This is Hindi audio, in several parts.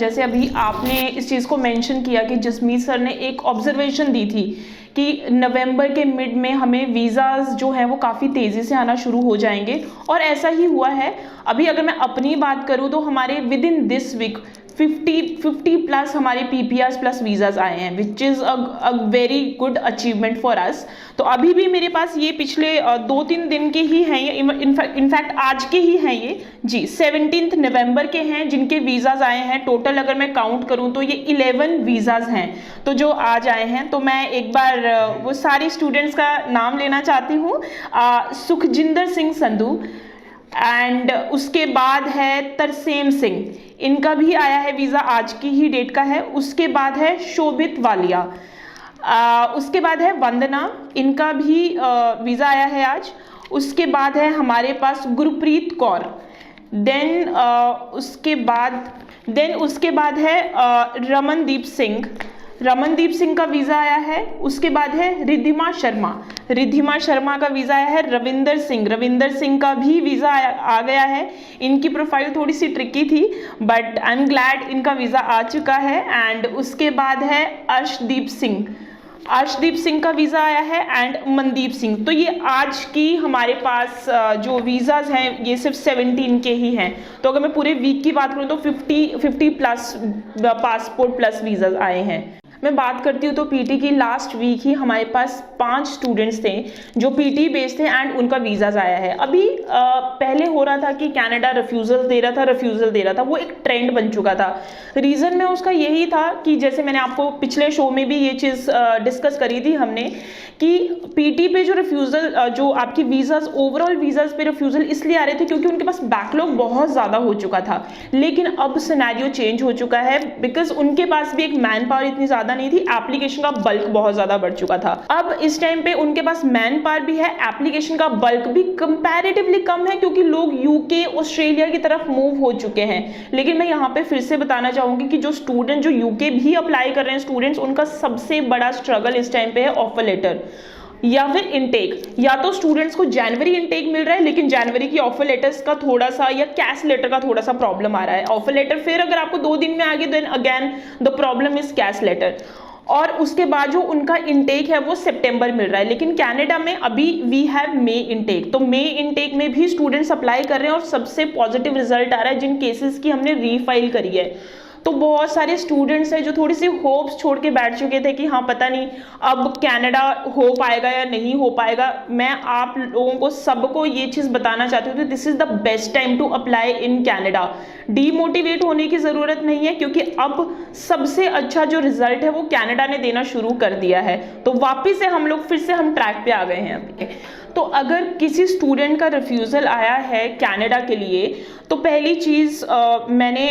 जैसे अभी आपने इस चीज़ को मेंशन किया कि जसमीत सर ने एक ऑब्जर्वेशन दी थी कि नवंबर के मिड में हमें वीज़ाज़ जो हैं वो काफ़ी तेज़ी से आना शुरू हो जाएंगे, और ऐसा ही हुआ है। अभी अगर मैं अपनी बात करूँ तो हमारे within this week 50 plus हमारे PPRs प्लस वीज़ाज़ आए हैं, which is a very good achievement for us. तो अभी भी मेरे पास ये पिछले 2-3 दिन के ही हैं, ये इनफैक्ट आज के ही हैं ये जी, 17 नवंबर के हैं जिनके वीज़ाज़ आए हैं। टोटल अगर मैं काउंट करूँ तो ये 11 वीज़ाज़ हैं तो जो आज आए हैं। तो मैं एक बार वो सारे स्टूडेंट्स का नाम लेना चाहती हूँ। सुखजिंदर सिंह संधू, एंड उसके बाद है तरसेम सिंह, इनका भी आया है वीज़ा, आज की ही डेट का है। उसके बाद है शोभित वालिया, उसके बाद है वंदना, इनका भी वीज़ा आया है आज। उसके बाद है हमारे पास गुरप्रीत कौर, देन उसके बाद है रमनदीप सिंह का वीज़ा आया है। उसके बाद है रिद्धिमा शर्मा का वीज़ा आया है। रविंदर सिंह का भी वीज़ा आ गया है। इनकी प्रोफाइल थोड़ी सी ट्रिकी थी बट आई एम ग्लैड इनका वीज़ा आ चुका है। एंड उसके बाद है अर्शदीप सिंह का वीज़ा आया है, एंड मनदीप सिंह। तो ये आज की हमारे पास जो वीज़ाज़ हैं ये सिर्फ 17 के ही हैं। तो अगर मैं पूरे वीक की बात करूँ तो 50 प्लस पासपोर्ट प्लस वीज़ाज़ आए हैं। मैं बात करती हूँ तो पीटी की लास्ट वीक ही हमारे पास 5 स्टूडेंट्स थे जो पीटी बेस्ड थे एंड उनका वीज़ाज़ आया है। अभी पहले हो रहा था कि कनाडा रिफ्यूज़ल दे रहा था, वो एक ट्रेंड बन चुका था। रीज़न में उसका यही था कि जैसे मैंने आपको पिछले शो में भी ये चीज़ डिस्कस करी थी हमने कि पीटी पे जो रिफ्यूज़ल जो आपकी वीज़ाज़ ओवरऑल वीज़ाज़ पे रिफ्यूज़ल इसलिए आ रहे थे क्योंकि उनके पास बैकलॉग बहुत ज़्यादा हो चुका था। लेकिन अब सिनेरियो चेंज हो चुका है बिकॉज उनके पास भी एक मैन पावर इतनी ज़्यादा नहीं थी, एप्लीकेशन का बल्क बहुत ज़्यादा बढ़ चुका था। अब इस टाइम पे उनके पास मैन पावर भी है, एप्लीकेशन का बल्क भी कंपैरेटिवली कम है क्योंकि लोग यूके ऑस्ट्रेलिया की तरफ मूव हो चुके हैं। लेकिन मैं यहाँ पे फिर से बताना चाहूँगी कि जो स्टूडेंट जो यूके भी अप्लाई कर रहे हैं स्टूडेंट्स, उनका सबसे बड़ा स्ट्रगल इस टाइम पे है ऑफर लेटर या फिर इनटेक। या तो स्टूडेंट्स को जनवरी इनटेक मिल रहा है लेकिन जनवरी की ऑफर लेटर्स का थोड़ा सा या कैश लेटर का थोड़ा सा प्रॉब्लम आ रहा है। ऑफर लेटर फिर अगर आपको 2 दिन में आ गए then again the problem is cash letter. और उसके बाद जो उनका इनटेक है वो सितंबर मिल रहा है। लेकिन कनाडा में अभी वी हैव मे इनटेक, तो मे इनटेक में भी स्टूडेंट्स अप्लाई कर रहे हैं और सबसे पॉजिटिव रिजल्ट आ रहा है जिन केसेस की हमने रीफाइल करी है। तो बहुत सारे स्टूडेंट्स हैं जो थोड़ी सी होप्स छोड़ के बैठ चुके थे कि हाँ पता नहीं अब कनाडा हो पाएगा या नहीं हो पाएगा। मैं आप लोगों को सबको ये चीज़ बताना चाहती हूँ कि this is the best time to apply in Canada. Demotivate होने की ज़रूरत नहीं है क्योंकि अब सबसे अच्छा जो रिजल्ट है वो कनाडा ने देना शुरू कर दिया है। तो वापस से हम लोग फिर से हम ट्रैक पे आ गए हैं अभी। तो अगर किसी स्टूडेंट का रिफ्यूज़ल आया है कनाडा के लिए तो पहली चीज़ मैंने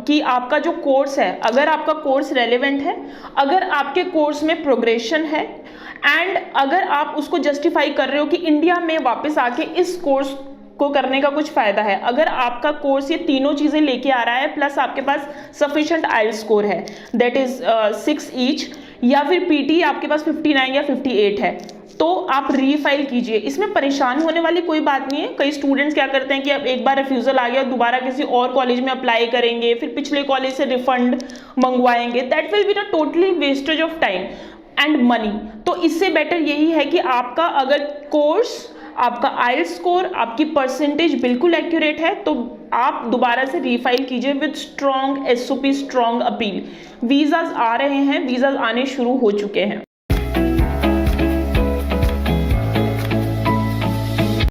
कि आपका जो कोर्स है, अगर आपका कोर्स रेलेवेंट है, अगर आपके कोर्स में प्रोग्रेशन है एंड अगर आप उसको जस्टिफाई कर रहे हो कि इंडिया में वापस आके इस कोर्स को करने का कुछ फायदा है, अगर आपका कोर्स ये तीनों चीज़ें लेके आ रहा है प्लस आपके पास सफिशिएंट आइल्स स्कोर है दैट इज़ 6 ईच, या फिर पीटी आपके पास 59 या 58 है, तो आप रीफाइल कीजिए। इसमें परेशान होने वाली कोई बात नहीं है। कई स्टूडेंट्स क्या करते हैं कि अब एक बार रिफ्यूज़ल आ गया दोबारा किसी और कॉलेज में अप्लाई करेंगे, फिर पिछले कॉलेज से रिफंड मंगवाएंगे, that will be the totally wastage of time and money. तो इससे बेटर यही है कि आपका अगर कोर्स, आपका आइल्स स्कोर, आपकी परसेंटेज बिल्कुल एक्यूरेट है तो आप दोबारा से रीफाइल कीजिए with strong SOP, strong appeal. Visas आ रहे हैं, वीज़ाज आने शुरू हो चुके हैं।